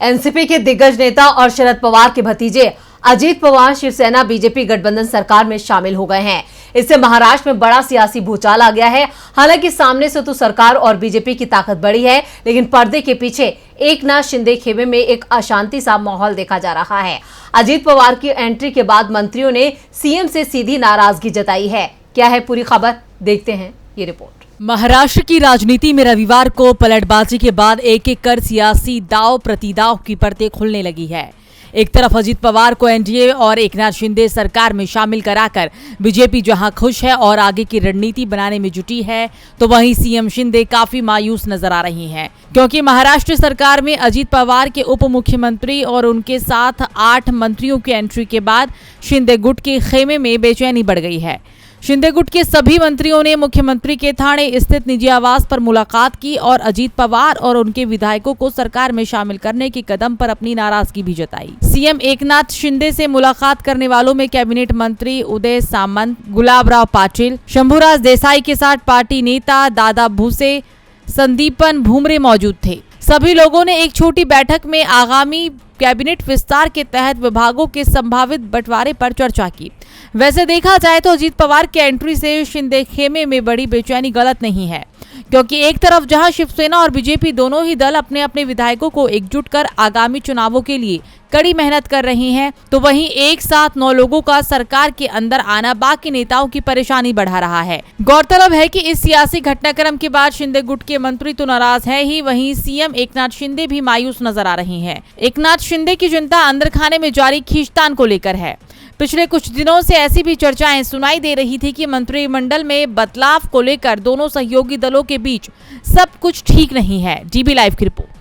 NCP के दिग्गज नेता और शरद पवार के भतीजे अजीत पवार शिवसेना बीजेपी गठबंधन सरकार में शामिल हो गए हैं। इससे महाराष्ट्र में बड़ा सियासी भूचाल आ गया है। हालांकि सामने से तो सरकार और बीजेपी की ताकत बड़ी है, लेकिन पर्दे के पीछे एकनाथ शिंदे खेमे में एक अशांति सा माहौल देखा जा रहा है। अजीत पवार की एंट्री के बाद मंत्रियों ने सीएम से सीधी नाराजगी जताई है। क्या है पूरी खबर, देखते हैं ये रिपोर्ट। महाराष्ट्र की राजनीति में रविवार को पलटबाजी के बाद एक एक कर सियासी दाव प्रतिदाव की परतें खुलने लगी है। एक तरफ अजीत पवार को एनडीए और एकनाथ शिंदे सरकार में शामिल कराकर बीजेपी जहां खुश है और आगे की रणनीति बनाने में जुटी है, तो वहीं सीएम शिंदे काफी मायूस नजर आ रही हैं, क्योंकि महाराष्ट्र सरकार में अजीत पवार के उप मुख्यमंत्री और उनके साथ 8 मंत्रियों की एंट्री के बाद शिंदे गुट के खेमे में बेचैनी बढ़ गई है। शिंदे गुट के सभी मंत्रियों ने मुख्यमंत्री के थाने स्थित निजी आवास पर मुलाकात की और अजीत पवार और उनके विधायकों को सरकार में शामिल करने के कदम पर अपनी नाराजगी भी जताई। सीएम एकनाथ शिंदे से मुलाकात करने वालों में कैबिनेट मंत्री उदय सामंत, गुलाबराव पाटिल, शंभूराज देसाई के साथ पार्टी नेता दादा भूसे, संदीपन भूमरे मौजूद थे। सभी लोगों ने एक छोटी बैठक में आगामी कैबिनेट विस्तार के तहत विभागों के संभावित बंटवारे पर चर्चा की। वैसे देखा जाए तो अजीत पवार की एंट्री से शिंदे खेमे में बड़ी बेचैनी गलत नहीं है, क्योंकि एक तरफ जहां शिवसेना और बीजेपी दोनों ही दल अपने अपने विधायकों को एकजुट कर आगामी चुनावों के लिए कड़ी मेहनत कर रही हैं, तो वहीं एक साथ 9 लोगों का सरकार के अंदर आना बाकी नेताओं की परेशानी बढ़ा रहा है। गौरतलब है कि इस सियासी घटनाक्रम के बाद शिंदे गुट के मंत्री तो नाराज है ही, वहीं सीएम एकनाथ शिंदे भी मायूस नजर आ रही हैं। एकनाथ शिंदे की चिंता अंदर खाने में जारी खींचतान को लेकर है। पिछले कुछ दिनों से ऐसी भी चर्चाएं सुनाई दे रही थी कि मंत्रिमंडल में बदलाव को लेकर दोनों सहयोगी दलों के बीच सब कुछ ठीक नहीं है। डीबी लाइव की रिपोर्ट।